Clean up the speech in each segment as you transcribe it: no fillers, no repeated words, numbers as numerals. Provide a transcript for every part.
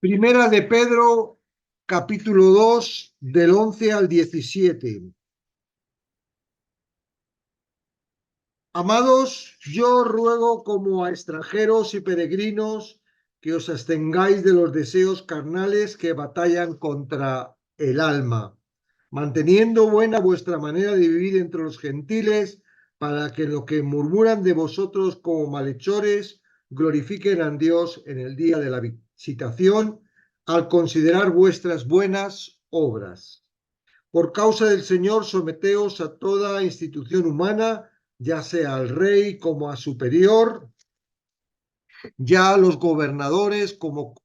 Primera de Pedro, capítulo 2, del 11 al 17. Amados, yo ruego como a extranjeros y peregrinos que os abstengáis de los deseos carnales que batallan contra el alma, manteniendo buena vuestra manera de vivir entre los gentiles, para que lo que murmuran de vosotros como malhechores glorifiquen a Dios en el día de la visitación, al considerar vuestras buenas obras. Por causa del Señor, someteos a toda institución humana, ya sea al rey como a superior, ya a los gobernadores como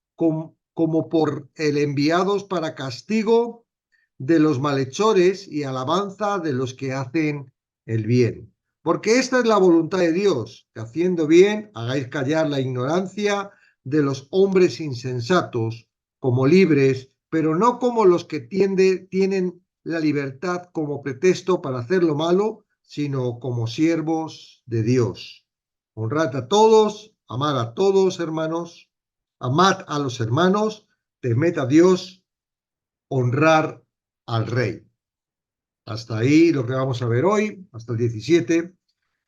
por el enviados para castigo de los malhechores y alabanza de los que hacen el bien. Porque esta es la voluntad de Dios, que haciendo bien hagáis callar la ignorancia de los hombres insensatos, como libres, pero no como los que tienen la libertad como pretexto para hacer lo malo, sino como siervos de Dios. Honrad a todos, amad a todos, hermanos, amad a los hermanos, temed a Dios, honrar al rey. Hasta ahí lo que vamos a ver hoy, hasta el 17.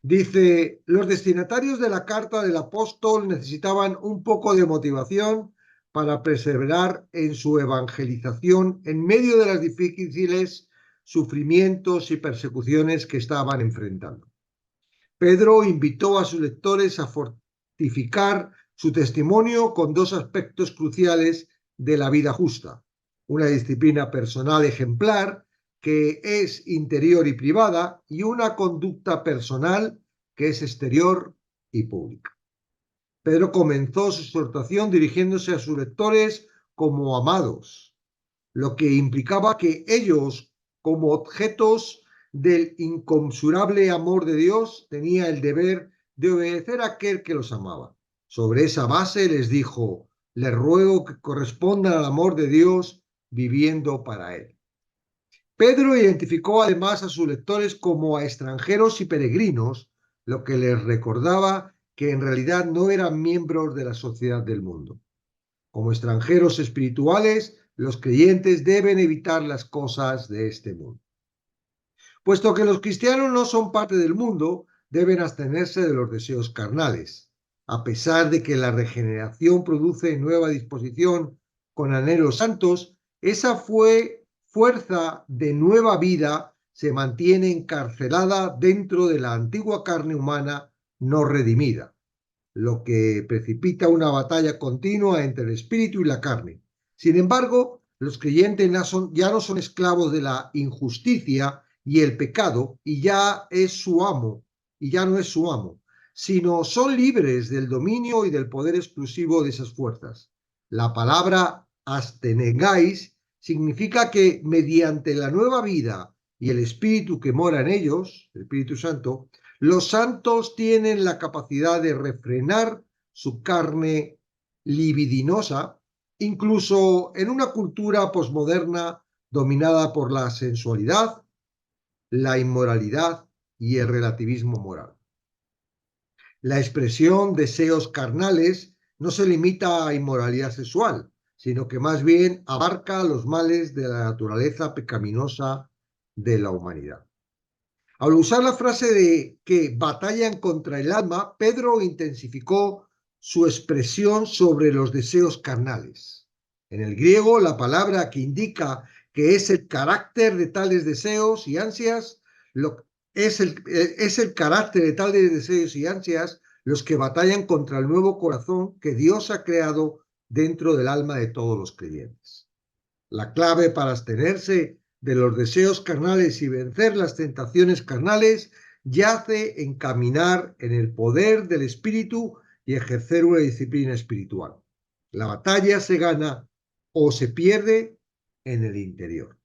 Dice, los destinatarios de la carta del apóstol necesitaban un poco de motivación para perseverar en su evangelización en medio de las difíciles sufrimientos y persecuciones que estaban enfrentando. Pedro invitó a sus lectores a fortificar su testimonio con dos aspectos cruciales de la vida justa: una disciplina personal ejemplar, que es interior y privada, y una conducta personal, que es exterior y pública. Pedro comenzó su exhortación dirigiéndose a sus lectores como amados, lo que implicaba que ellos, como objetos del inconmensurable amor de Dios, tenían el deber de obedecer a aquel que los amaba. Sobre esa base les dijo, les ruego que correspondan al amor de Dios viviendo para él. Pedro identificó además a sus lectores como a extranjeros y peregrinos, lo que les recordaba que en realidad no eran miembros de la sociedad del mundo. Como extranjeros espirituales, los creyentes deben evitar las cosas de este mundo. Puesto que los cristianos no son parte del mundo, deben abstenerse de los deseos carnales. A pesar de que la regeneración produce nueva disposición con anhelos santos, esa fuerza de nueva vida se mantiene encarcelada dentro de la antigua carne humana no redimida, lo que precipita una batalla continua entre el espíritu y la carne. Sin embargo, los creyentes ya no son esclavos de la injusticia y el pecado, y ya no es su amo, sino son libres del dominio y del poder exclusivo de esas fuerzas. La palabra abstengáis significa que mediante la nueva vida y el espíritu que mora en ellos, el Espíritu Santo, los santos tienen la capacidad de refrenar su carne libidinosa, incluso en una cultura posmoderna dominada por la sensualidad, la inmoralidad y el relativismo moral. La expresión deseos carnales no se limita a inmoralidad sexual, sino que más bien abarca los males de la naturaleza pecaminosa de la humanidad. Al usar la frase de que batallan contra el alma, Pedro intensificó su expresión sobre los deseos carnales. En el griego, la palabra que indica que es el carácter de tales deseos y ansias, es el carácter de tales deseos y ansias los que batallan contra el nuevo corazón que Dios ha creado dentro del alma de todos los creyentes. La clave para abstenerse de los deseos carnales y vencer las tentaciones carnales yace en caminar en el poder del Espíritu y ejercer una disciplina espiritual. La batalla se gana o se pierde en el interior.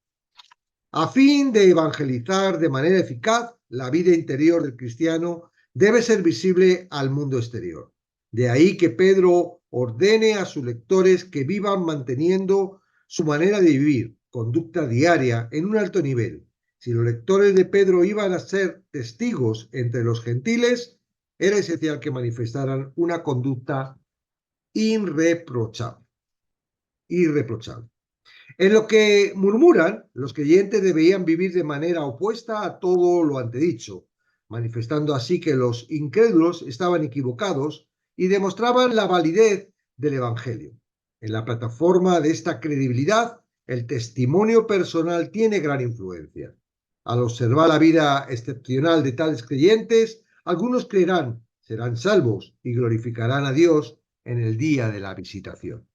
A fin de evangelizar de manera eficaz, la vida interior del cristiano debe ser visible al mundo exterior. De ahí que Pedro ordene a sus lectores que vivan manteniendo su manera de vivir, conducta diaria, en un alto nivel. Si los lectores de Pedro iban a ser testigos entre los gentiles, era esencial que manifestaran una conducta irreprochable. irreprochable. En lo que murmuran, los creyentes deberían vivir de manera opuesta a todo lo antedicho, manifestando así que los incrédulos estaban equivocados y demostraban la validez del Evangelio. En la plataforma de esta credibilidad, el testimonio personal tiene gran influencia. Al observar la vida excepcional de tales creyentes, algunos creerán, serán salvos y glorificarán a Dios en el día de la visitación.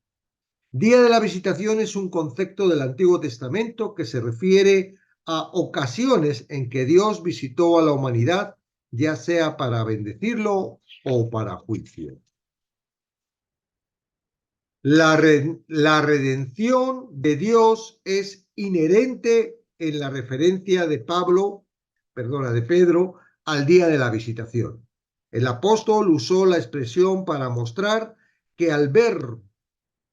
Día de la visitación es un concepto del Antiguo Testamento que se refiere a ocasiones en que Dios visitó a la humanidad, ya sea para bendecirlo o para juicio. La redención de Dios es inherente en la referencia de Pedro, al día de la visitación. El apóstol usó la expresión para mostrar que al ver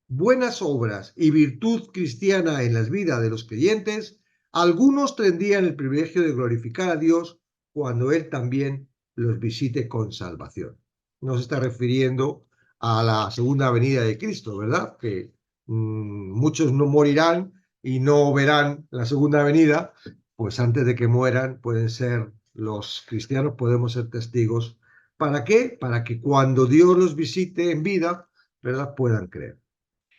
buenas obras y virtud cristiana en las vidas de los creyentes, algunos tendrían el privilegio de glorificar a Dios cuando Él también los visite con salvación. No se está refiriendo a la segunda venida de Cristo, ¿verdad? Que muchos no morirán y no verán la segunda venida, pues antes de que mueran pueden ser los cristianos, podemos ser testigos. ¿Para qué? Para que cuando Dios los visite en vida, ¿verdad? Puedan creer.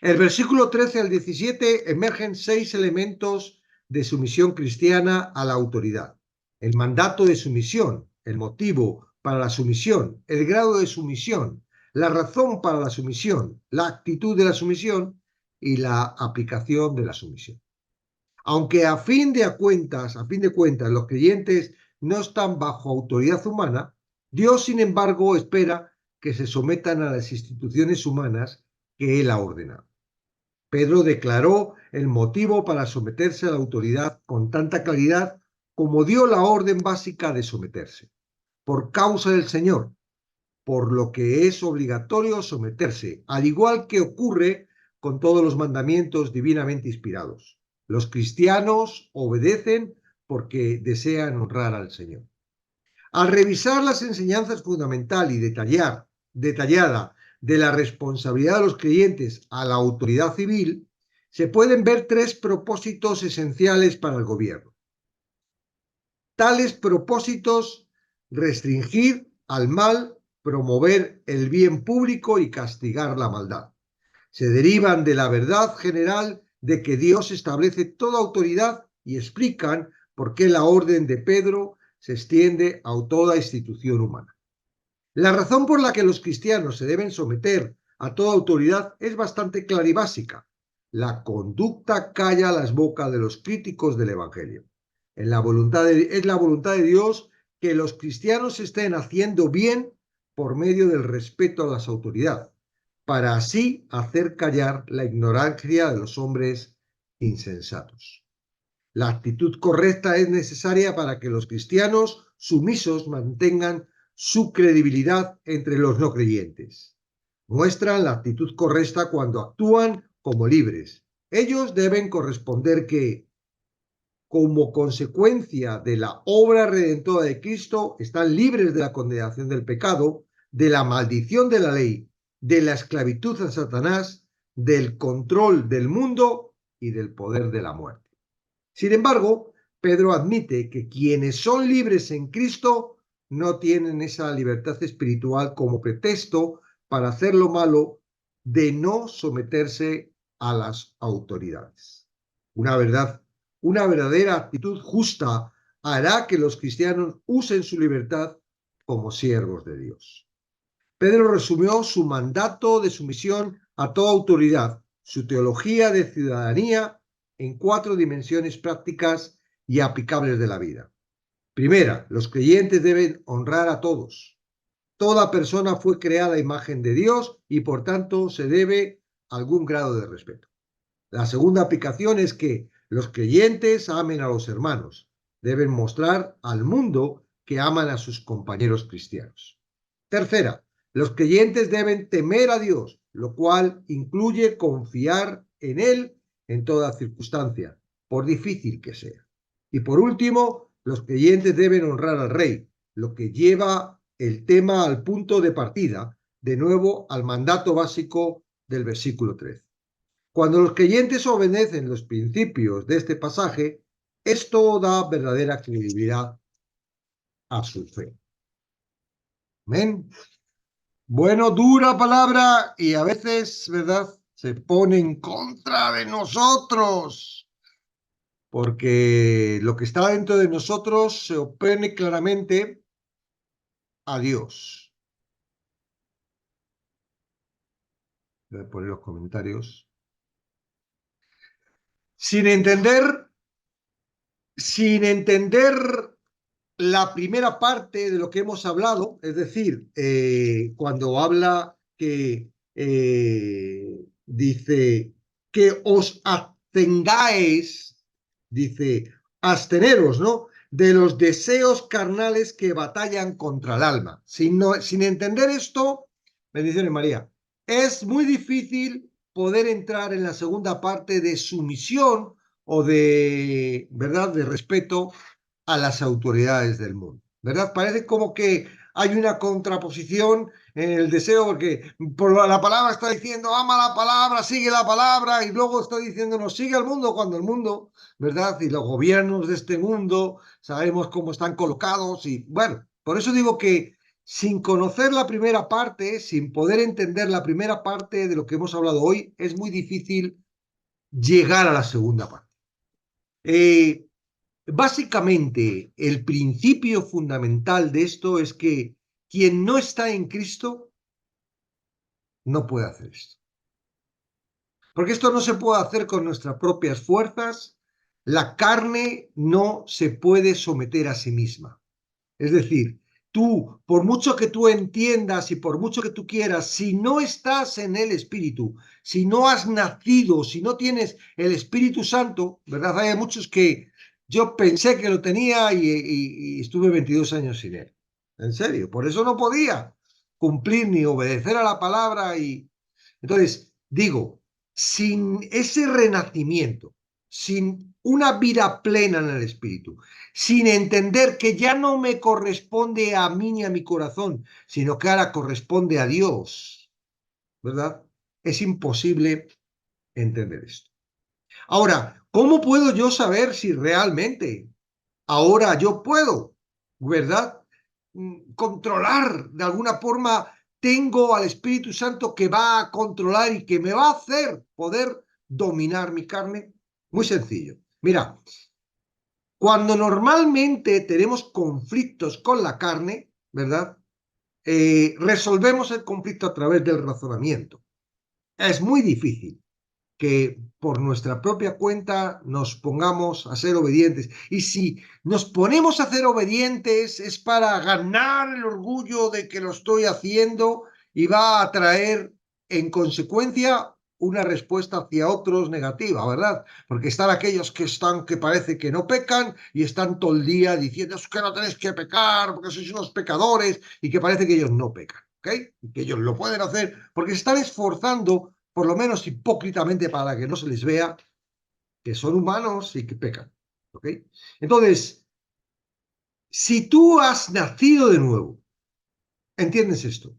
El versículo 13 al 17 emergen 6 elementos de sumisión cristiana a la autoridad. El mandato de sumisión, el motivo para la sumisión, el grado de sumisión, la razón para la sumisión, la actitud de la sumisión y la aplicación de la sumisión. Aunque a fin de cuentas, los creyentes no están bajo autoridad humana, Dios, sin embargo, espera que se sometan a las instituciones humanas que Él ha ordenado. Pedro declaró el motivo para someterse a la autoridad con tanta claridad como dio la orden básica de someterse. Por causa del Señor, por lo que es obligatorio someterse, al igual que ocurre con todos los mandamientos divinamente inspirados. Los cristianos obedecen porque desean honrar al Señor. Al revisar las enseñanzas fundamental y detallada de la responsabilidad de los creyentes a la autoridad civil, se pueden ver 3 propósitos esenciales para el gobierno. Tales propósitos: restringir al mal, promover el bien público y castigar la maldad. Se derivan de la verdad general de que Dios establece toda autoridad y explican por qué la orden de Pedro se extiende a toda institución humana. La razón por la que los cristianos se deben someter a toda autoridad es bastante clara y básica. La conducta calla las bocas de los críticos del Evangelio. Es la voluntad de Dios que los cristianos estén haciendo bien por medio del respeto a las autoridades, para así hacer callar la ignorancia de los hombres insensatos. La actitud correcta es necesaria para que los cristianos sumisos mantengan su credibilidad entre los no creyentes. Muestran la actitud correcta cuando actúan como libres. Ellos deben corresponder que, como consecuencia de la obra redentora de Cristo, están libres de la condenación del pecado, de la maldición de la ley, de la esclavitud a Satanás, del control del mundo y del poder de la muerte. Sin embargo, Pedro admite que quienes son libres en Cristo no tienen esa libertad espiritual como pretexto para hacer lo malo de no someterse a las autoridades. Una verdadera actitud justa hará que los cristianos usen su libertad como siervos de Dios. Pedro resumió su mandato de sumisión a toda autoridad, su teología de ciudadanía, en 4 dimensiones prácticas y aplicables de la vida. Primera, los creyentes deben honrar a todos. Toda persona fue creada a imagen de Dios y por tanto se debe algún grado de respeto. La segunda aplicación es que los creyentes amen a los hermanos. Deben mostrar al mundo que aman a sus compañeros cristianos. Tercera, los creyentes deben temer a Dios, lo cual incluye confiar en Él en toda circunstancia, por difícil que sea. Y por último, los creyentes deben honrar al Rey, lo que lleva el tema al punto de partida, de nuevo al mandato básico del versículo 13. Cuando los creyentes obedecen los principios de este pasaje, esto da verdadera credibilidad a su fe. Amén. Bueno, dura palabra y a veces, ¿verdad? Se pone en contra de nosotros, porque lo que está dentro de nosotros se opone claramente a Dios. Voy a poner los comentarios. Sin entender la primera parte de lo que hemos hablado, es decir, cuando habla que dice que os abstengáis, dice absteneros, ¿no? De los deseos carnales que batallan contra el alma. Sin entender esto, bendiciones María, es muy difícil poder entrar en la segunda parte de sumisión o de, ¿verdad?, de respeto a las autoridades del mundo, ¿verdad? Parece como que hay una contraposición en el deseo, porque por la palabra está diciendo, ama la palabra, sigue la palabra, y luego está diciendo, no sigue al mundo, cuando el mundo, ¿verdad? Y los gobiernos de este mundo, sabemos cómo están colocados, y bueno, por eso digo que sin conocer la primera parte, sin poder entender la primera parte de lo que hemos hablado hoy, es muy difícil llegar a la segunda parte. Básicamente, el principio fundamental de esto es que quien no está en Cristo no puede hacer esto. Porque esto no se puede hacer con nuestras propias fuerzas. La carne no se puede someter a sí misma. Es decir, tú, por mucho que tú entiendas y por mucho que tú quieras, si no estás en el Espíritu, si no has nacido, si no tienes el Espíritu Santo, ¿verdad? Hay muchos que yo pensé que lo tenía y estuve 22 años sin él. En serio, por eso no podía cumplir ni obedecer a la palabra. Y entonces, digo, sin ese renacimiento, sin una vida plena en el Espíritu, sin entender que ya no me corresponde a mí ni a mi corazón, sino que ahora corresponde a Dios, ¿verdad? Es imposible entender esto. Ahora, ¿cómo puedo yo saber si realmente ahora yo puedo, ¿verdad? Controlar de alguna forma, tengo al Espíritu Santo que va a controlar y que me va a hacer poder dominar mi carne? Muy sencillo. Mira, cuando normalmente tenemos conflictos con la carne, ¿verdad? Resolvemos el conflicto a través del razonamiento. Es muy difícil que por nuestra propia cuenta nos pongamos a ser obedientes. Y si nos ponemos a ser obedientes es para ganar el orgullo de que lo estoy haciendo y va a traer en consecuencia una respuesta hacia otros negativa, ¿verdad? Porque están aquellos que parece que no pecan y están todo el día diciendo es que no tenéis que pecar porque sois unos pecadores, y que parece que ellos no pecan, ¿ok? Y que ellos lo pueden hacer porque se están esforzando, por lo menos hipócritamente, para que no se les vea que son humanos y que pecan, ¿ok? Entonces, si tú has nacido de nuevo, ¿entiendes esto?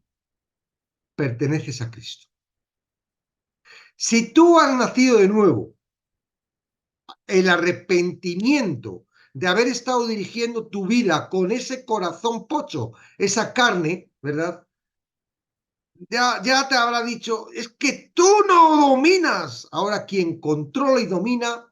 Perteneces a Cristo. Si tú has nacido de nuevo, el arrepentimiento de haber estado dirigiendo tu vida con ese corazón pocho, esa carne, ¿verdad? Ya te habrá dicho, es que tú no dominas. Ahora quien controla y domina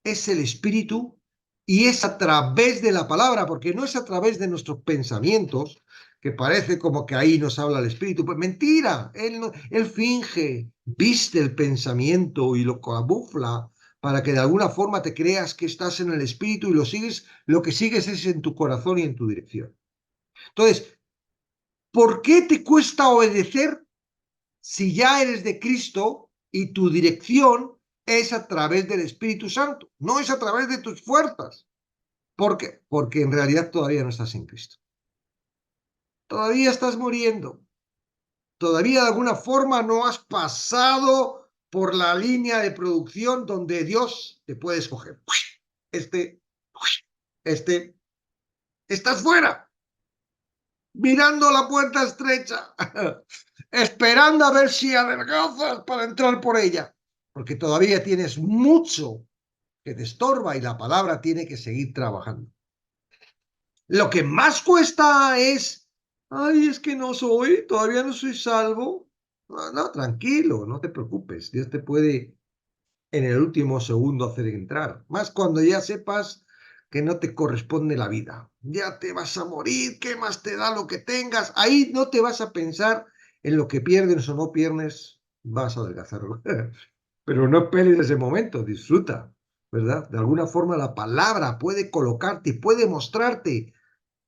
es el Espíritu, y es a través de la palabra, porque no es a través de nuestros pensamientos, que parece como que ahí nos habla el Espíritu. Pues mentira, él finge, viste el pensamiento y lo camufla para que de alguna forma te creas que estás en el Espíritu y lo que sigues es en tu corazón y en tu dirección. Entonces, ¿por qué te cuesta obedecer si ya eres de Cristo y tu dirección es a través del Espíritu Santo? No es a través de tus fuerzas. ¿Por qué? Porque en realidad todavía no estás en Cristo. Todavía estás muriendo. Todavía de alguna forma no has pasado por la línea de producción donde Dios te puede escoger. Este, este, estás fuera, mirando la puerta estrecha, esperando a ver si adelgazas para entrar por ella. porque todavía tienes mucho que te estorba y la palabra tiene que seguir trabajando. Lo que más cuesta es, ay, es que no soy, todavía no soy salvo. No, no, tranquilo, no te preocupes. Dios te puede en el último segundo hacer entrar. Más cuando ya sepas que no te corresponde la vida. Ya te vas a morir, ¿qué más te da lo que tengas? Ahí no te vas a pensar en lo que pierdes o no pierdes, vas a adelgazarlo. Pero no esperes ese momento, disfruta, ¿verdad? De alguna forma la palabra puede colocarte y puede mostrarte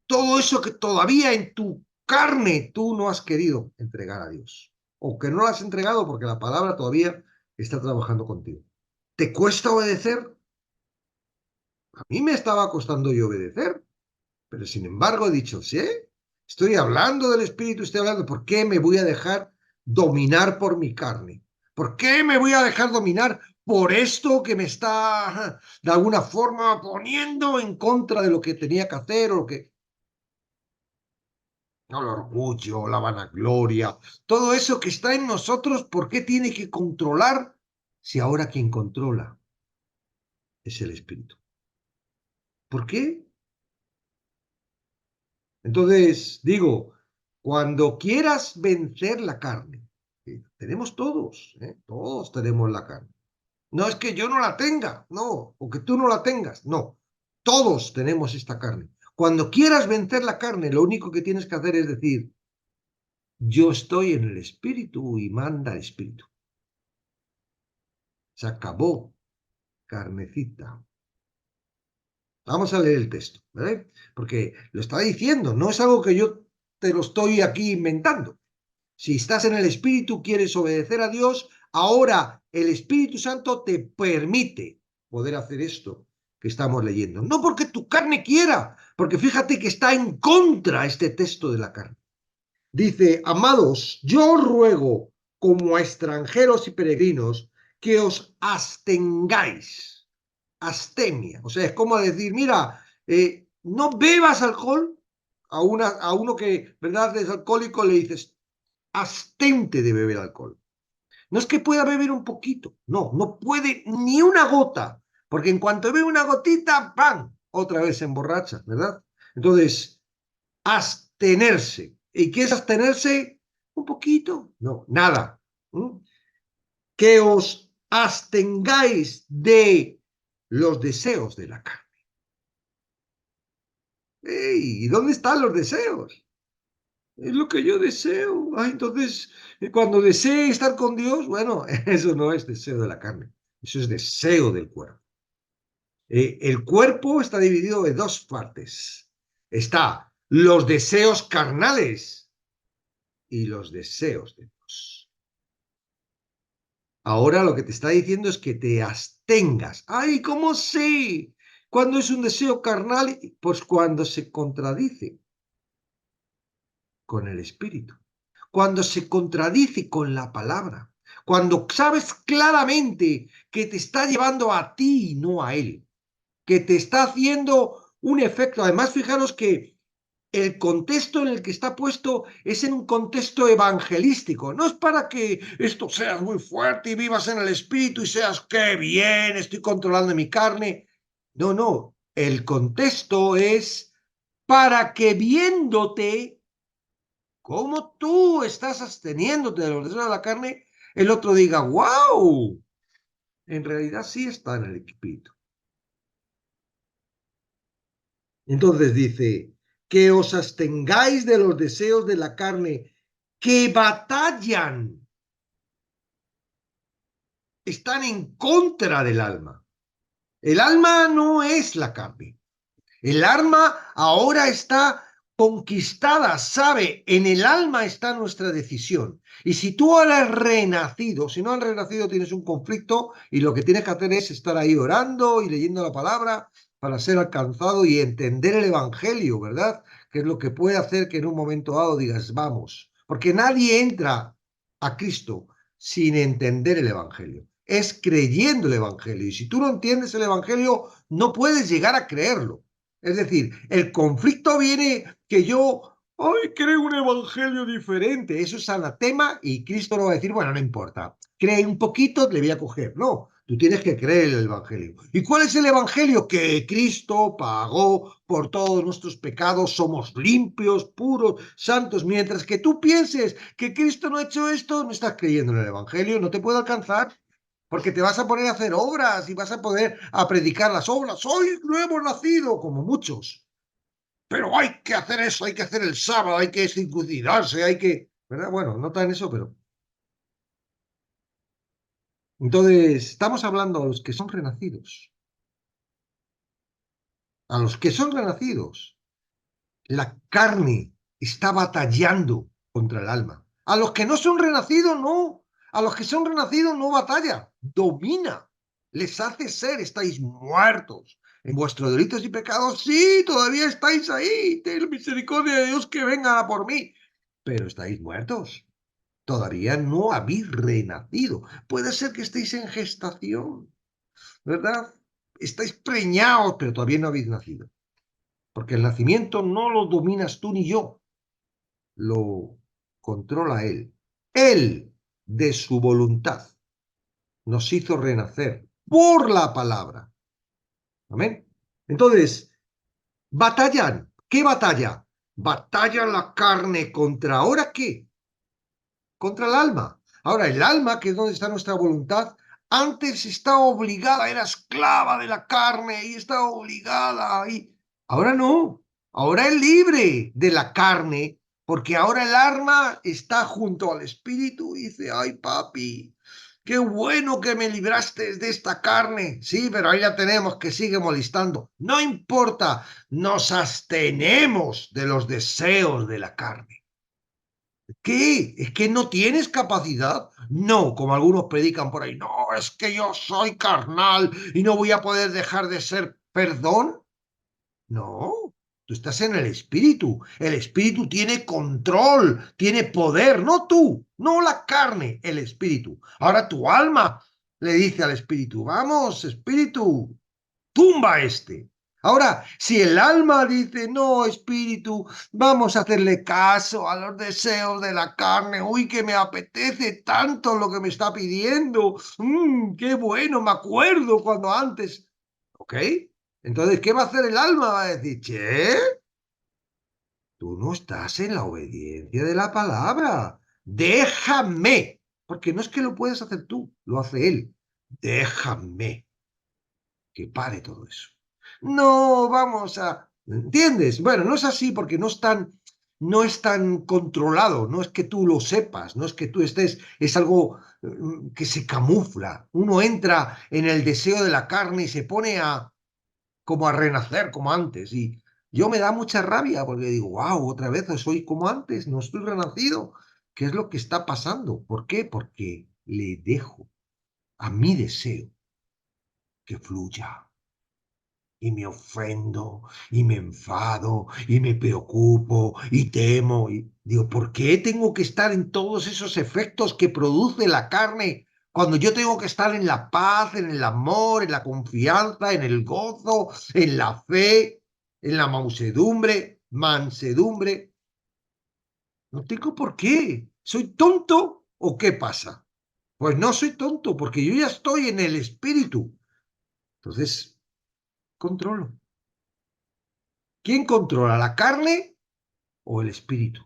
todo eso que todavía en tu carne tú no has querido entregar a Dios. O que no lo has entregado porque la palabra todavía está trabajando contigo. ¿Te cuesta obedecer? A mí me estaba costando yo obedecer, pero sin embargo he dicho, sí, estoy hablando del Espíritu, estoy hablando, ¿por qué me voy a dejar dominar por mi carne? ¿Por qué me voy a dejar dominar por esto que me está de alguna forma poniendo en contra de lo que tenía que hacer o lo que... No, el orgullo, la vanagloria, todo eso que está en nosotros, ¿por qué tiene que controlar si ahora quien controla es el Espíritu? ¿Por qué? Entonces, digo, cuando quieras vencer la carne, tenemos todos, todos tenemos la carne. No es que yo no la tenga, no, o que tú no la tengas, no. Todos tenemos esta carne. Cuando quieras vencer la carne, lo único que tienes que hacer es decir, yo estoy en el Espíritu y manda el Espíritu. Se acabó, carnecita. Vamos a leer el texto, ¿vale? Porque lo está diciendo, no es algo que yo te lo estoy aquí inventando. Si estás en el Espíritu, quieres obedecer a Dios, ahora el Espíritu Santo te permite poder hacer esto que estamos leyendo. No porque tu carne quiera, porque fíjate que está en contra este texto de la carne. Dice, amados, yo ruego como a extranjeros y peregrinos que os abstengáis. Astemia, o sea, es como decir, mira, no bebas alcohol. A uno que, ¿verdad?, es alcohólico le dices, abstente de beber alcohol. No es que pueda beber un poquito, no, no puede ni una gota, porque en cuanto bebe una gotita, ¡pam!, otra vez se emborracha, ¿verdad? Entonces, abstenerse. ¿Y qué es abstenerse? Un poquito, no, nada. ¿Mm? Que os abstengáis de los deseos de la carne. ¡Ey! ¿Y dónde están los deseos? Es lo que yo deseo. Ah, entonces, cuando desee estar con Dios, bueno, eso no es deseo de la carne, eso es deseo del cuerpo. El cuerpo está dividido en dos partes. Está los deseos carnales y los deseos de Dios. Ahora lo que te está diciendo es que te abstengas. ¡Ay, cómo sé! ¿Cuándo es un deseo carnal? Pues cuando se contradice con el espíritu, cuando se contradice con la palabra, cuando sabes claramente que te está llevando a ti y no a él, que te está haciendo un efecto. Además, fijaros que el contexto en el que está puesto es en un contexto evangelístico. No es para que esto seas muy fuerte y vivas en el espíritu y seas, qué bien, estoy controlando mi carne. No, no. El contexto es para que viéndote cómo tú estás absteniéndote de los deseos de la carne, el otro diga, wow, en realidad sí está en el espíritu. Entonces dice, que os abstengáis de los deseos de la carne que batallan, están en contra del alma. El alma no es la carne. El alma ahora está conquistada, sabe, en el alma está nuestra decisión. Y si tú ahora has renacido, si no has renacido tienes un conflicto y lo que tienes que hacer es estar ahí orando y leyendo la palabra para ser alcanzado y entender el Evangelio, ¿verdad? Que es lo que puede hacer que en un momento dado digas, vamos, porque nadie entra a Cristo sin entender el Evangelio. Es creyendo el Evangelio. Y si tú no entiendes el Evangelio, no puedes llegar a creerlo. Es decir, el conflicto viene que yo Hoy cree un evangelio diferente. Eso es anatema y Cristo no va a decir, bueno, no importa. Cree un poquito, le voy a coger. No, tú tienes que creer el evangelio. ¿Y cuál es el evangelio? Que Cristo pagó por todos nuestros pecados, somos limpios, puros, santos. Mientras que tú pienses que Cristo no ha hecho esto, no estás creyendo en el evangelio, no te puede alcanzar. Porque te vas a poner a hacer obras y vas a poder a predicar las obras. Hoy no hemos nacido, como muchos. Pero hay que hacer eso, hay que hacer el sábado, hay que circuncidarse, hay que... ¿Verdad? Bueno, no tan eso, pero... Entonces, estamos hablando a los que son renacidos. A los que son renacidos. La carne está batallando contra el alma. A los que no son renacidos, no. A los que son renacidos no batalla, domina. Les hace ser, estáis muertos en vuestros delitos y pecados. Sí, todavía estáis ahí. Ten misericordia de Dios que vengan a por mí. Pero estáis muertos. Todavía no habéis renacido. Puede ser que estéis en gestación, ¿verdad? Estáis preñados, pero todavía no habéis nacido. Porque el nacimiento no lo dominas tú ni yo, lo controla Él. Él, de su voluntad, nos hizo renacer por la palabra. Amén. Entonces, batallan. ¿Qué batalla? Batalla la carne contra, ¿ahora qué? Contra el alma. Ahora, el alma, que es donde está nuestra voluntad, antes estaba obligada, era esclava de la carne y estaba obligada. Ahora no, ahora es libre de la carne, porque ahora el alma está junto al espíritu y dice, ay papi, qué bueno que me libraste de esta carne. Sí, pero ahí la tenemos que sigue molestando. No importa, nos abstenemos de los deseos de la carne. ¿Qué? ¿Es que no tienes capacidad? No, como algunos predican por ahí, no, es que yo soy carnal y no voy a poder dejar de ser, perdón. No, tú estás en el espíritu. El espíritu tiene control, tiene poder, no tú, no la carne, el espíritu. Ahora tu alma le dice al espíritu, vamos, espíritu, tumba este. Ahora, si el alma dice, no, espíritu, vamos a hacerle caso a los deseos de la carne, uy, que me apetece tanto lo que me está pidiendo, qué bueno, me acuerdo cuando antes, ¿ok? Entonces, ¿qué va a hacer el alma? Va a decir, che, tú no estás en la obediencia de la palabra, déjame, porque no es que lo puedes hacer tú, lo hace él, déjame que pare todo eso. No vamos a... ¿Entiendes? Bueno, no es así porque no es tan controlado, no es que tú lo sepas, no es que tú estés, es algo que se camufla. Uno entra en el deseo de la carne y se pone a como a renacer como antes y yo me da mucha rabia porque digo, wow, otra vez soy como antes, no estoy renacido. ¿Qué es lo que está pasando? ¿Por qué? Porque le dejo a mi deseo que fluya y me ofendo, y me enfado, y me preocupo, y temo. Y digo, ¿por qué tengo que estar en todos esos efectos que produce la carne cuando yo tengo que estar en la paz, en el amor, en la confianza, en el gozo, en la fe, en la mansedumbre? No tengo por qué. ¿Soy tonto o qué pasa? Pues no soy tonto, porque yo ya estoy en el espíritu. Entonces, controlo. ¿Quién controla, la carne o el espíritu?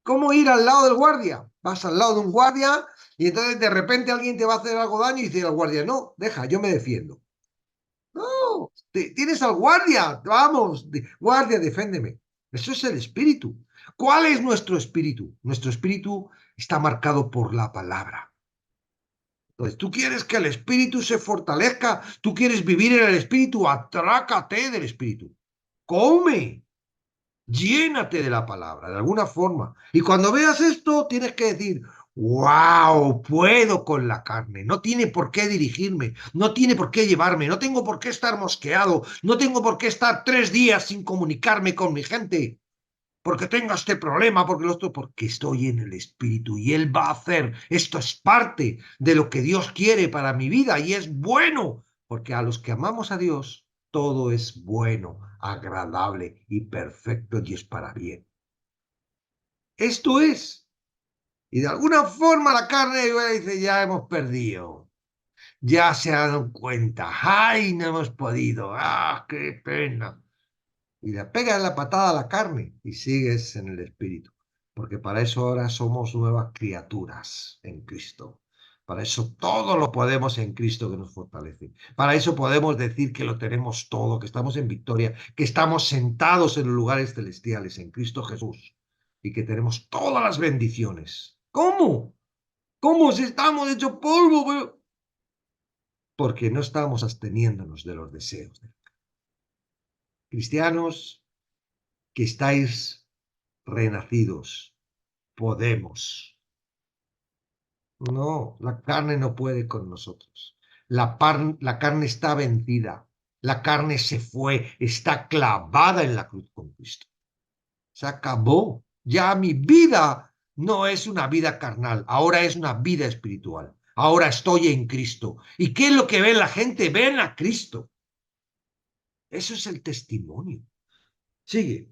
¿Cómo ir al lado del guardia? Vas al lado de un guardia y entonces de repente alguien te va a hacer algo daño y dice al guardia, no, deja, yo me defiendo. No, tienes al guardia, vamos, guardia, defiéndeme. Eso es el espíritu. ¿Cuál es nuestro espíritu? Nuestro espíritu está marcado por la palabra. Entonces, tú quieres que el espíritu se fortalezca, tú quieres vivir en el espíritu, atrácate del espíritu. Come, llénate de la palabra, de alguna forma. Y cuando veas esto, tienes que decir, wow, puedo con la carne. No tiene por qué dirigirme, no tiene por qué llevarme, no tengo por qué estar mosqueado, no tengo por qué estar 3 días sin comunicarme con mi gente. Porque tenga este problema, porque lo otro, porque estoy en el Espíritu y Él va a hacer. Esto es parte de lo que Dios quiere para mi vida y es bueno, porque a los que amamos a Dios, todo es bueno, agradable y perfecto y es para bien. Esto es. Y de alguna forma la carne dice, ya hemos perdido. Ya se han dado cuenta. ¡Ay, no hemos podido! ¡Ah, qué pena! Y le pegas la patada a la carne y sigues en el espíritu. Porque para eso ahora somos nuevas criaturas en Cristo. Para eso todo lo podemos en Cristo que nos fortalece. Para eso podemos decir que lo tenemos todo, que estamos en victoria, que estamos sentados en los lugares celestiales en Cristo Jesús y que tenemos todas las bendiciones. ¿Cómo? ¿Cómo si estamos hechos polvo? Porque no estamos absteniéndonos de los deseos. Cristianos que estáis renacidos, podemos. No, la carne no puede con nosotros. La carne está vencida. La carne se fue, está clavada en la cruz con Cristo. Se acabó. Ya mi vida no es una vida carnal, ahora es una vida espiritual. Ahora estoy en Cristo. ¿Y qué es lo que ve la gente? Ven a Cristo. Eso es el testimonio. Sigue.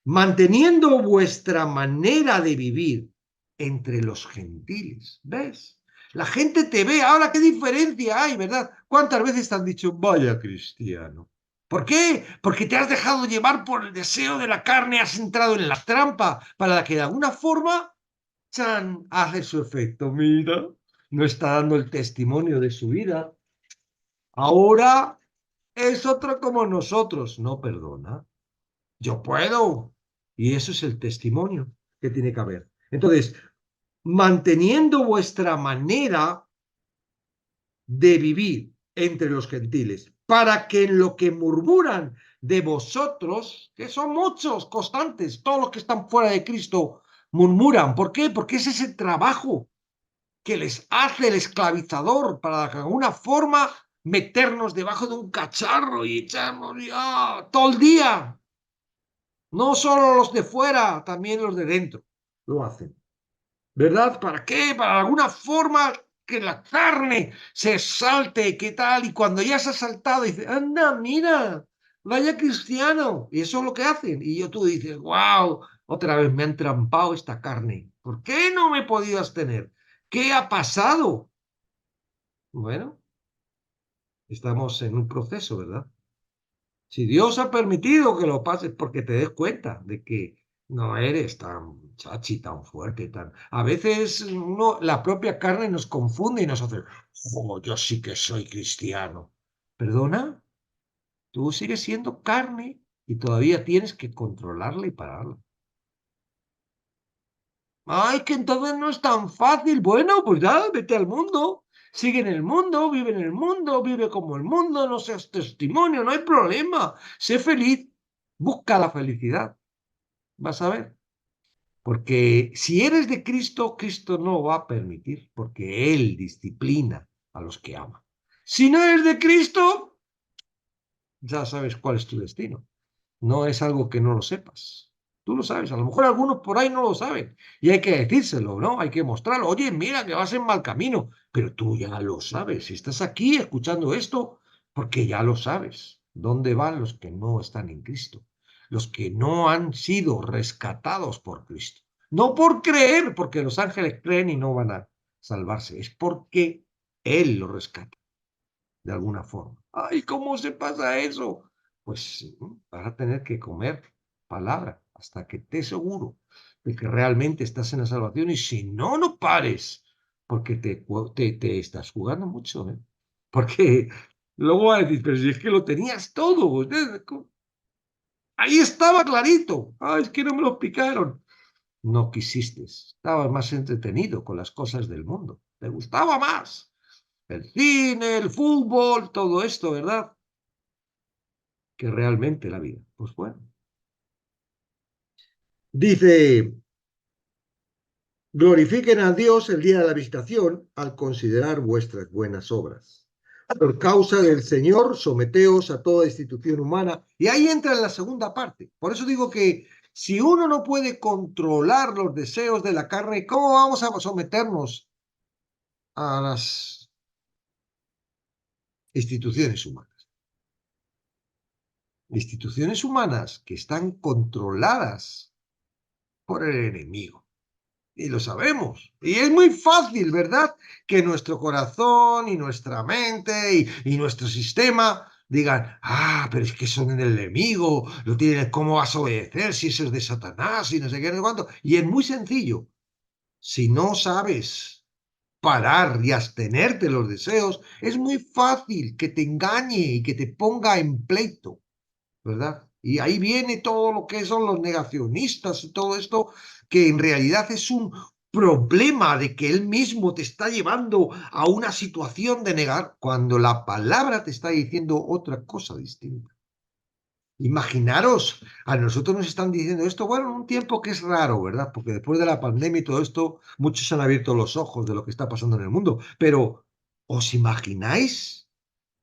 Manteniendo vuestra manera de vivir entre los gentiles. ¿Ves? La gente te ve. Ahora, ¿qué diferencia hay, verdad? ¿Cuántas veces te han dicho, vaya cristiano? ¿Por qué? Porque te has dejado llevar por el deseo de la carne, has entrado en la trampa para que de alguna forma, Chan, hace su efecto. Mira, no está dando el testimonio de su vida. Ahora es otro como nosotros. No perdona. Yo puedo. Y eso es el testimonio que tiene que haber. Entonces, manteniendo vuestra manera de vivir entre los gentiles, para que en lo que murmuran de vosotros, que son muchos, constantes, todos los que están fuera de Cristo, murmuran. ¿Por qué? Porque es ese trabajo que les hace el esclavizador para de alguna forma meternos debajo de un cacharro y echarnos ya todo el día. No solo los de fuera, también los de dentro lo hacen. ¿Verdad? ¿Para qué? Para alguna forma que la carne se salte, ¿qué tal? Y cuando ya se ha saltado, dice, anda, mira, vaya cristiano. Y eso es lo que hacen. Y tú dices, wow, otra vez me han trampado esta carne. ¿Por qué no me he podido abstener? ¿Qué ha pasado? Bueno, estamos en un proceso, ¿verdad? Si Dios ha permitido que lo pases porque te des cuenta de que no eres tan chachi, tan fuerte, tan... A veces la propia carne nos confunde y nos hace, oh, yo sí que soy cristiano. ¿Perdona? Tú sigues siendo carne y todavía tienes que controlarla y pararla. Ay, que entonces no es tan fácil. Bueno, pues ya, vete al mundo. Sigue en el mundo, vive como el mundo, no seas testimonio, no hay problema. Sé feliz, busca la felicidad. Vas a ver. Porque si eres de Cristo, Cristo no va a permitir, porque Él disciplina a los que ama. Si no eres de Cristo, ya sabes cuál es tu destino. No es algo que no lo sepas. Tú lo sabes, a lo mejor algunos por ahí no lo saben y hay que decírselo, ¿no? Hay que mostrarlo. Oye, mira que vas en mal camino, pero tú ya lo sabes. Si estás aquí escuchando esto, porque ya lo sabes. ¿Dónde van los que no están en Cristo? Los que no han sido rescatados por Cristo. No por creer, porque los ángeles creen y no van a salvarse. Es porque Él los rescata de alguna forma. Ay, ¿cómo se pasa eso? Pues vas a tener que comer palabra hasta que estés seguro de que realmente estás en la salvación y si no, no pares, porque te estás jugando mucho, ¿eh? Porque luego vas a decir, pero si es que lo tenías todo, ahí estaba clarito. Ah, es que no me lo explicaron. No quisiste, estabas más entretenido con las cosas del mundo, te gustaba más el cine, el fútbol, todo esto, ¿verdad? Que realmente la vida. Pues bueno. Dice, glorifiquen a Dios el día de la visitación al considerar vuestras buenas obras. Por causa del Señor, someteos a toda institución humana. Y ahí entra en la segunda parte. Por eso digo que si uno no puede controlar los deseos de la carne, ¿cómo vamos a someternos a las instituciones humanas? instituciones humanas que están controladas por el enemigo. Y lo sabemos. Y es muy fácil, ¿verdad? Que nuestro corazón y nuestra mente y nuestro sistema digan, ah, pero es que son el enemigo, lo tienen, ¿cómo vas a obedecer si eso es de Satanás y no sé qué, no sé cuánto? Y es muy sencillo. Si no sabes parar y abstenerte de los deseos, es muy fácil que te engañe y que te ponga en pleito, ¿verdad? Y ahí viene todo lo que son los negacionistas y todo esto, que en realidad es un problema de que él mismo te está llevando a una situación de negar cuando la palabra te está diciendo otra cosa distinta. Imaginaros, a nosotros nos están diciendo esto, bueno, en un tiempo que es raro, ¿verdad? Porque después de la pandemia y todo esto, muchos han abierto los ojos de lo que está pasando en el mundo. Pero, ¿os imagináis?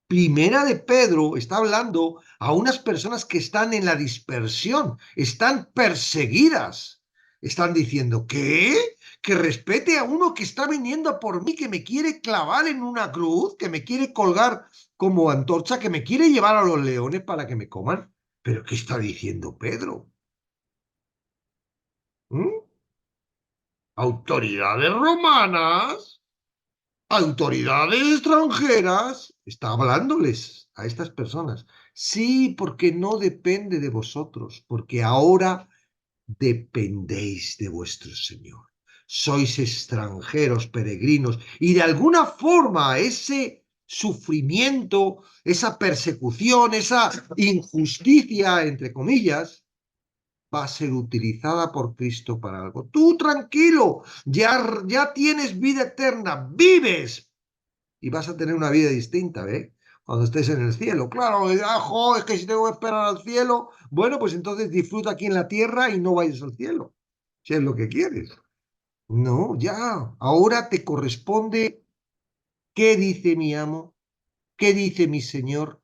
Primera de Pedro está hablando a unas personas que están en la dispersión, están perseguidas. Están diciendo, ¿qué? Que respete a uno que está viniendo por mí, que me quiere clavar en una cruz, que me quiere colgar como antorcha, que me quiere llevar a los leones para que me coman. ¿Pero qué está diciendo Pedro? ¿Mm? Autoridades romanas, autoridades extranjeras, está hablándoles a estas personas. Sí, porque no depende de vosotros, porque ahora dependéis de vuestro Señor. Sois extranjeros, peregrinos, y de alguna forma ese sufrimiento, esa persecución, esa injusticia, entre comillas, va a ser utilizada por Cristo para algo. Tú tranquilo, ya tienes vida eterna, vives y vas a tener una vida distinta, ¿eh? Cuando estés en el cielo. Claro, es que si tengo que esperar al cielo, bueno, pues entonces disfruta aquí en la tierra y no vayas al cielo, si es lo que quieres. No, ya, ahora te corresponde qué dice mi amo, qué dice mi Señor,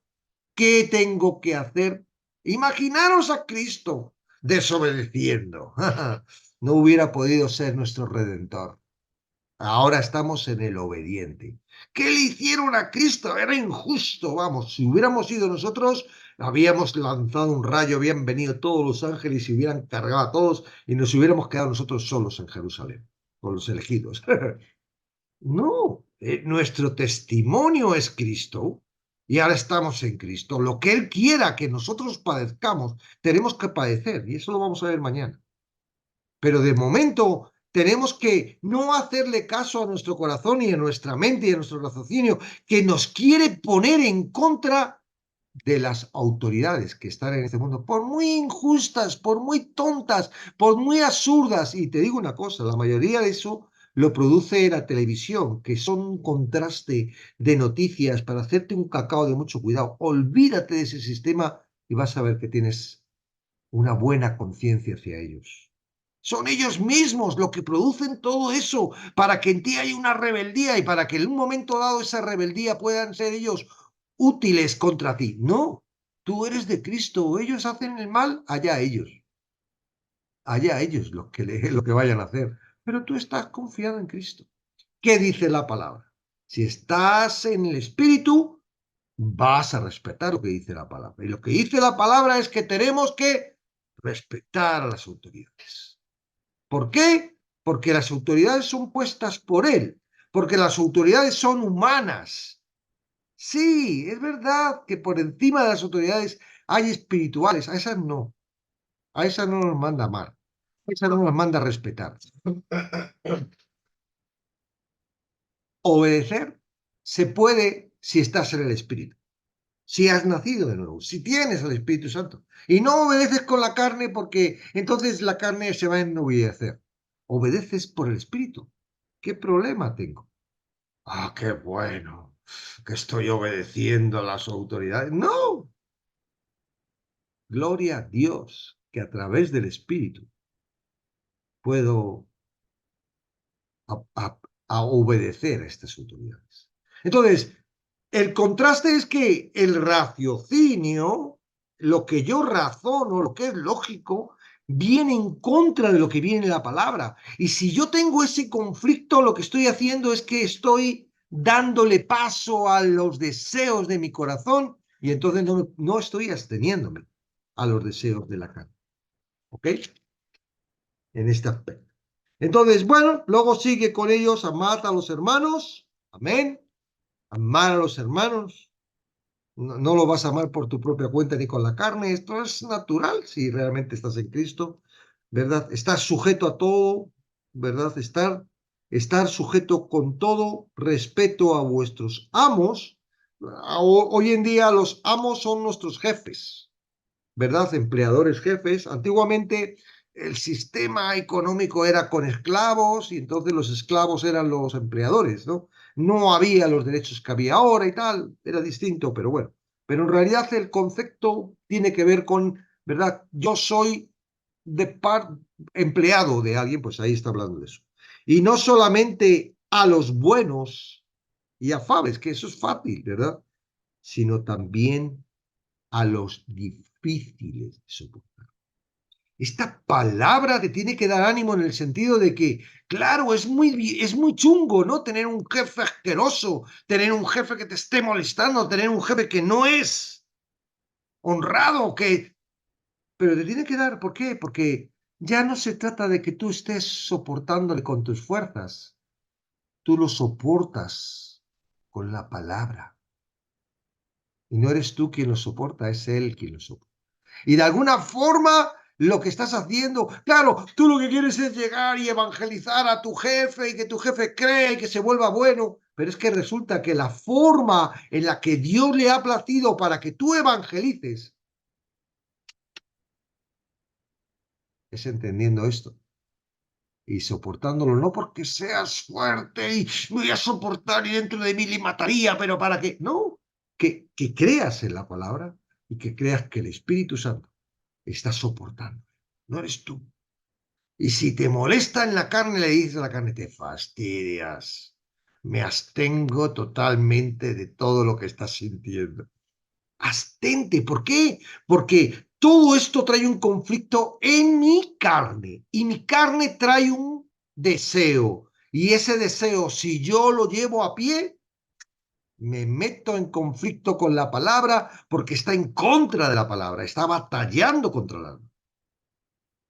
qué tengo que hacer. Imaginaros a Cristo desobedeciendo. No hubiera podido ser nuestro Redentor. Ahora estamos en el obediente. ¿Qué le hicieron a Cristo? Era injusto, vamos. Si hubiéramos sido nosotros, habíamos lanzado un rayo, habían venido todos los ángeles y hubieran cargado a todos y nos hubiéramos quedado nosotros solos en Jerusalén, con los elegidos. No, nuestro testimonio es Cristo y ahora estamos en Cristo. Lo que Él quiera que nosotros padezcamos, tenemos que padecer y eso lo vamos a ver mañana. Pero de momento tenemos que no hacerle caso a nuestro corazón y a nuestra mente y a nuestro raciocinio que nos quiere poner en contra de las autoridades que están en este mundo, por muy injustas, por muy tontas, por muy absurdas. Y te digo una cosa, la mayoría de eso lo produce la televisión, que son un contraste de noticias para hacerte un cacao de mucho cuidado. Olvídate de ese sistema y vas a ver que tienes una buena conciencia hacia ellos. Son ellos mismos los que producen todo eso para que en ti haya una rebeldía y para que en un momento dado esa rebeldía puedan ser ellos útiles contra ti. No, tú eres de Cristo, ellos hacen el mal, allá ellos lo que vayan a hacer. Pero tú estás confiado en Cristo. ¿Qué dice la palabra? Si estás en el Espíritu, vas a respetar lo que dice la palabra. Y lo que dice la palabra es que tenemos que respetar a las autoridades. ¿Por qué? Porque las autoridades son puestas por él, porque las autoridades son humanas. Sí, es verdad que por encima de las autoridades hay espirituales, a esas no nos manda amar, a esas no nos manda respetar. Obedecer se puede si estás en el Espíritu, si has nacido de nuevo, si tienes al Espíritu Santo. Y no obedeces con la carne porque entonces la carne se va a ennobliecer. Obedeces por el Espíritu. ¿Qué problema tengo? Ah, qué bueno, que estoy obedeciendo a las autoridades. No, gloria a Dios, que a través del Espíritu puedo a, a- a obedecer a estas autoridades. Entonces, el contraste es que el raciocinio, lo que yo razono, lo que es lógico, viene en contra de lo que viene en la palabra. Y si yo tengo ese conflicto, lo que estoy haciendo es que estoy dándole paso a los deseos de mi corazón y entonces no estoy absteniéndome a los deseos de la carne. ¿Ok? En este aspecto. Entonces, bueno, luego sigue con ellos, amad a los hermanos. Amén. Amar a los hermanos. No lo vas a amar por tu propia cuenta ni con la carne. Esto es natural si realmente estás en Cristo, ¿verdad? Estás sujeto a todo, ¿verdad? Estar sujeto con todo respeto a vuestros amos. Hoy en día los amos son nuestros jefes, ¿verdad? Empleadores jefes. Antiguamente el sistema económico era con esclavos y entonces los esclavos eran los empleadores, ¿no? No había los derechos que había ahora y tal, era distinto, pero bueno. Pero en realidad el concepto tiene que ver con, ¿verdad? Yo soy empleado de alguien, pues ahí está hablando de eso. Y no solamente a los buenos y afables, que eso es fácil, ¿verdad? Sino también a los difíciles de soportar. Esta palabra te tiene que dar ánimo en el sentido de que, claro, es muy chungo, ¿no? Tener un jefe asqueroso, tener un jefe que te esté molestando, tener un jefe que no es honrado, que... Pero te tiene que dar, ¿por qué? Porque ya no se trata de que tú estés soportándole con tus fuerzas, tú lo soportas con la palabra. Y no eres tú quien lo soporta, es él quien lo soporta. Y de alguna forma lo que estás haciendo, claro, tú lo que quieres es llegar y evangelizar a tu jefe y que tu jefe cree y que se vuelva bueno, pero es que resulta que la forma en la que Dios le ha placido para que tú evangelices es entendiendo esto y soportándolo, no porque seas fuerte y voy a soportar y dentro de mí le mataría, pero para que, no, que creas en la palabra y que creas que el Espíritu Santo está soportando, no eres tú. Y si te molesta en la carne, le dices a la carne, te fastidias. Me abstengo totalmente de todo lo que estás sintiendo. Abstente. ¿Por qué? Porque todo esto trae un conflicto en mi carne. Y mi carne trae un deseo. Y ese deseo, si yo lo llevo a pie, me meto en conflicto con la palabra porque está en contra de la palabra. Está batallando contra la...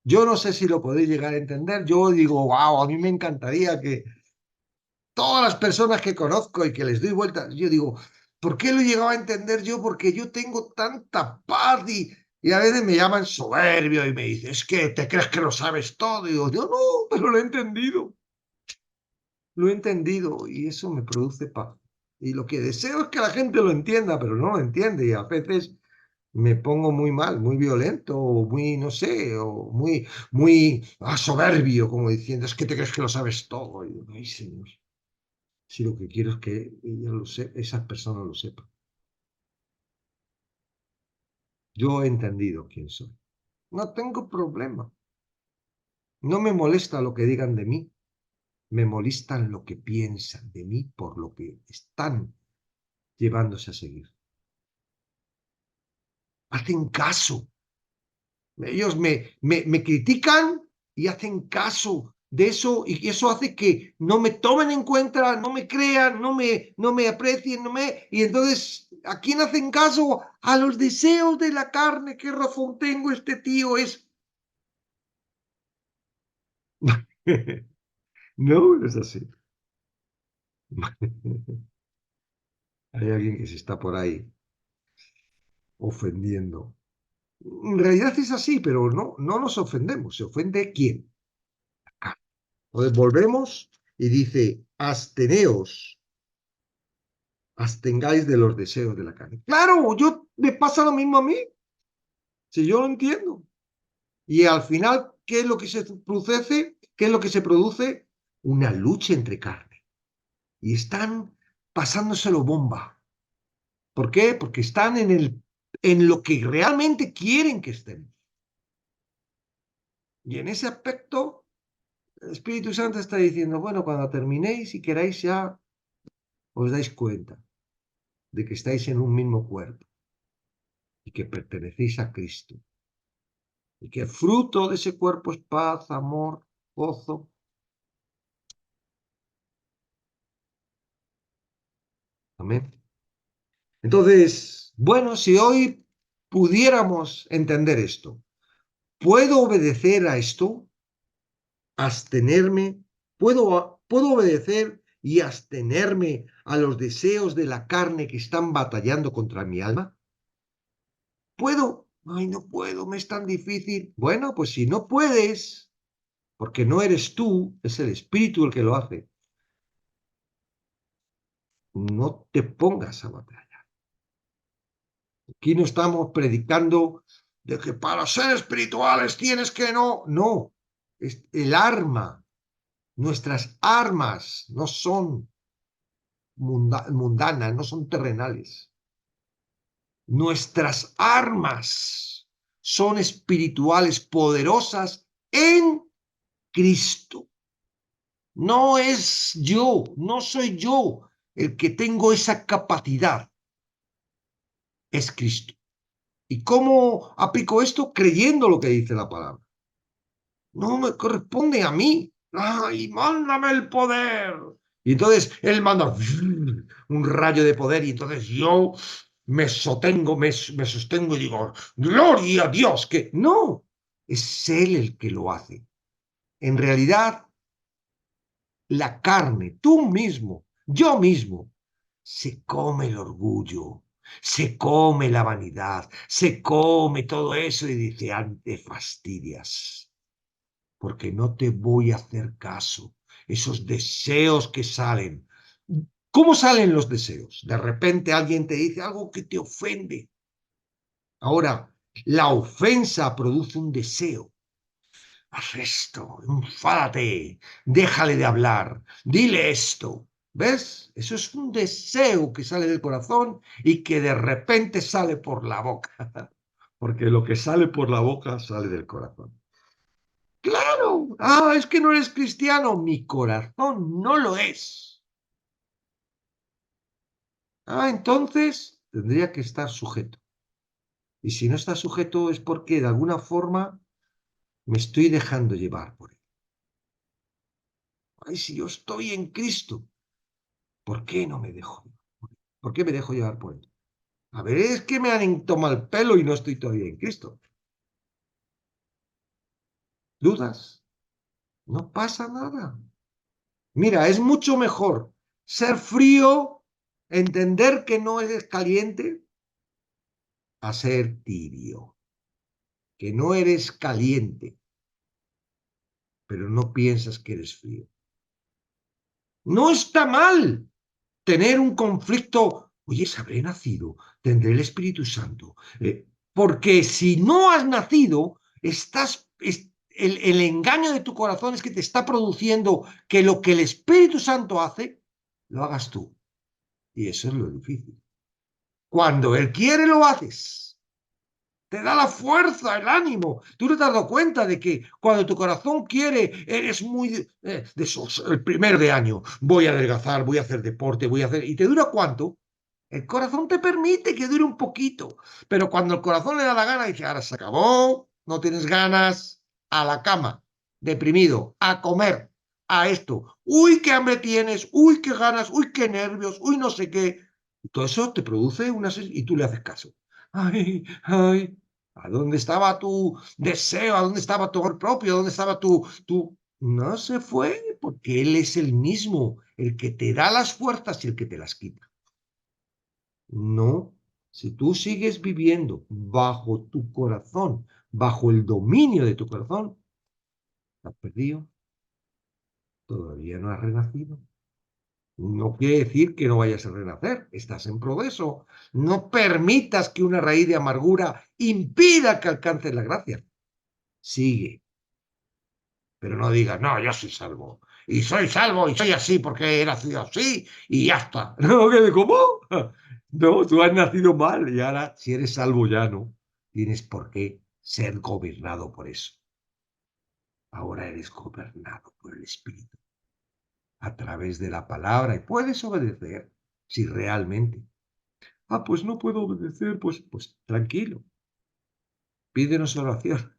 Yo no sé si lo podéis llegar a entender. Yo digo, wow, a mí me encantaría que todas las personas que conozco y que les doy vueltas, yo digo, ¿por qué lo he llegado a entender yo? Porque yo tengo tanta paz y a veces me llaman soberbio y me dicen, es que te crees que lo sabes todo. Y digo, yo no, pero lo he entendido y eso me produce paz. Y lo que deseo es que la gente lo entienda, pero no lo entiende y a veces me pongo muy mal, muy violento, o muy, no sé, o muy soberbio, como diciendo, es que te crees que lo sabes todo. Y digo, ay, señor, si lo que quiero es que ella esas personas lo sepan. Yo he entendido quién soy. No tengo problema. No me molesta lo que digan de mí. Me molestan lo que piensan de mí por lo que están llevándose a seguir. Hacen caso. Ellos me critican y hacen caso de eso y eso hace que no me tomen en cuenta, no me crean, no me aprecien, y entonces, ¿a quién hacen caso? A los deseos de la carne. ¿Qué razón tengo? Este tío es... No, es así. Hay alguien que se está por ahí ofendiendo. En realidad es así, pero no nos ofendemos. ¿Se ofende quién? Entonces volvemos y dice, abstengáis de los deseos de la carne. Claro, me pasa lo mismo a mí, si yo lo entiendo. Y al final, ¿qué es lo que se produce? ¿Qué es lo que se produce? Una lucha entre carne. Y están pasándoselo bomba. ¿Por qué? Porque están en lo que realmente quieren que estén. Y en ese aspecto, el Espíritu Santo está diciendo, bueno, cuando terminéis y queráis ya, os dais cuenta de que estáis en un mismo cuerpo y que pertenecéis a Cristo. Y que el fruto de ese cuerpo es paz, amor, gozo. Amén. Entonces, Bueno, si hoy pudiéramos entender esto, ¿puedo obedecer a esto? ¿Abstenerme? ¿Puedo obedecer y abstenerme a los deseos de la carne que están batallando contra mi alma? ¿Puedo? Ay, no puedo, me es tan difícil. Bueno, pues si no puedes, porque no eres tú, es el Espíritu el que lo hace, no te pongas a batallar. Aquí no estamos predicando de que para ser espirituales tienes que no. No, es el arma. Nuestras armas no son mundanas, no son terrenales. Nuestras armas son espirituales, poderosas en Cristo. No es yo, no soy yo el que tengo esa capacidad, es Cristo. ¿Y cómo aplico esto? Creyendo lo que dice la palabra. No me corresponde a mí. ¡Ay, mándame el poder! Y entonces él manda un rayo de poder y entonces yo me sostengo, me sostengo y digo, gloria a Dios, que no, es él el que lo hace. En realidad, la carne, tú mismo, yo mismo, se come el orgullo, se come la vanidad, se come todo eso y dice, ante fastidias, porque no te voy a hacer caso. Esos deseos que salen. ¿Cómo salen los deseos? De repente alguien te dice algo que te ofende. Ahora, la ofensa produce un deseo. Haz esto, enfádate, déjale de hablar, dile esto. ¿Ves? Eso es un deseo que sale del corazón y que de repente sale por la boca. Porque lo que sale por la boca sale del corazón. Claro, es que no eres cristiano. Mi corazón no lo es. Entonces tendría que estar sujeto. Y si no está sujeto es porque de alguna forma me estoy dejando llevar por él. Ay, si yo estoy en Cristo, ¿por qué no me dejo llevar por él? ¿Por qué me dejo llevar por él? A ver, es que me han tomado el pelo y no estoy todavía en Cristo. ¿Dudas? No pasa nada. Mira, es mucho mejor ser frío, entender que no eres caliente, a ser tibio. Que no eres caliente, pero no piensas que eres frío. No está mal tener un conflicto. Oye, ¿habré nacido? ¿Tendré el Espíritu Santo? Porque si no has nacido, el engaño de tu corazón es que te está produciendo que lo que el Espíritu Santo hace, lo hagas tú. Y eso es lo difícil. Cuando Él quiere, lo haces. Te da la fuerza, el ánimo. Tú no te has dado cuenta de que cuando tu corazón quiere, eres muy de esos, el primer de año. Voy a adelgazar, voy a hacer deporte, voy a hacer. ¿Y te dura cuánto? El corazón te permite que dure un poquito. Pero cuando el corazón le da la gana, dice, ahora se acabó, no tienes ganas, a la cama, deprimido, a comer, a esto. Uy, qué hambre tienes, uy, qué ganas, uy, qué nervios, uy, no sé qué. Y todo eso te produce una... Y tú le haces caso. Ay, ay, ¿a dónde estaba tu deseo? ¿A dónde estaba tu amor propio? ¿A dónde estaba tu... No se fue, porque Él es el mismo, el que te da las fuerzas y el que te las quita. No, si tú sigues viviendo bajo tu corazón, bajo el dominio de tu corazón, estás perdido, todavía no has renacido. No quiere decir que no vayas a renacer, estás en progreso. No permitas que una raíz de amargura impida que alcances la gracia. Sigue, pero no digas, no, yo soy salvo. Y soy salvo y soy así porque he nacido así y ya está. No, ¿cómo? No, tú has nacido mal y ahora, si eres salvo ya no tienes por qué ser gobernado por eso. Ahora eres gobernado por el Espíritu a través de la palabra y puedes obedecer si realmente. Pues no puedo obedecer, pues tranquilo, pídenos oración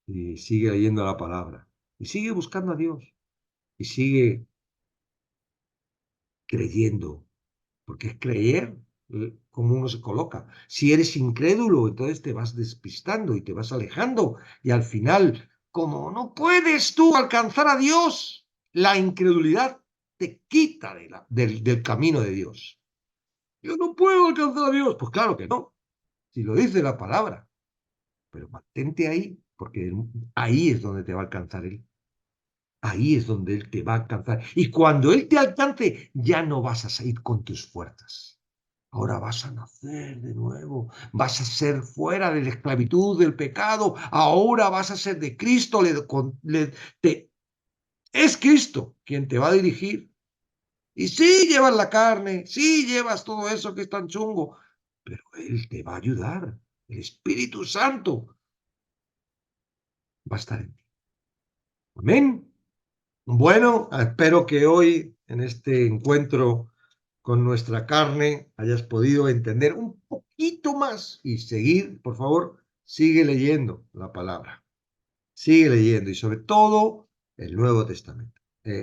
y sigue leyendo la palabra y sigue buscando a Dios y sigue creyendo, porque es creer cómo uno se coloca. Si eres incrédulo, entonces te vas despistando y te vas alejando. Y al final, como no puedes tú alcanzar a Dios, la incredulidad te quita del camino de Dios. Yo no puedo alcanzar a Dios. Pues claro que no, si lo dice la palabra. Pero mantente ahí, porque ahí es donde te va a alcanzar Él. Ahí es donde Él te va a alcanzar. Y cuando Él te alcance, ya no vas a salir con tus fuerzas. Ahora vas a nacer de nuevo, vas a ser fuera de la esclavitud del pecado, ahora vas a ser de Cristo, es Cristo quien te va a dirigir. Y sí llevas la carne, sí llevas todo eso que es tan chungo, pero Él te va a ayudar, el Espíritu Santo va a estar en ti. Amén. Bueno, espero que hoy en este encuentro con nuestra carne hayas podido entender un poquito más y seguir, por favor, sigue leyendo la palabra, sigue leyendo y sobre todo el Nuevo Testamento.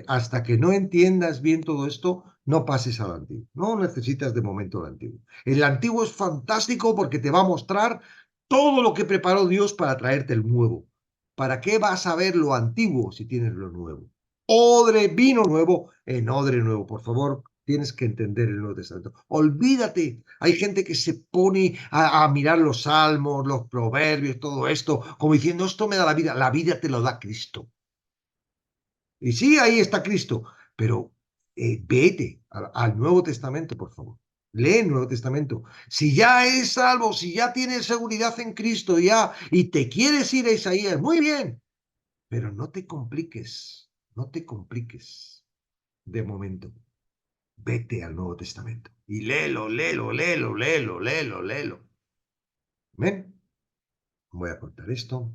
Hasta que no entiendas bien todo esto, no pases al Antiguo. No necesitas de momento el Antiguo. El Antiguo es fantástico porque te va a mostrar todo lo que preparó Dios para traerte el nuevo. ¿Para qué vas a ver lo antiguo si tienes lo nuevo? Odre, vino nuevo en odre nuevo. Por favor, tienes que entender el Nuevo Testamento. Olvídate. Hay gente que se pone a mirar los salmos, los proverbios, todo esto, como diciendo, esto me da la vida. La vida te lo da Cristo. Y sí, ahí está Cristo, pero vete al Nuevo Testamento, por favor. Lee el Nuevo Testamento. Si ya es salvo, si ya tienes seguridad en Cristo, ya, y te quieres ir a Isaías, muy bien, pero no te compliques, no te compliques de momento. Vete al Nuevo Testamento y léelo, léelo, léelo, léelo, léelo, léelo. ¿Ven? Voy a cortar esto.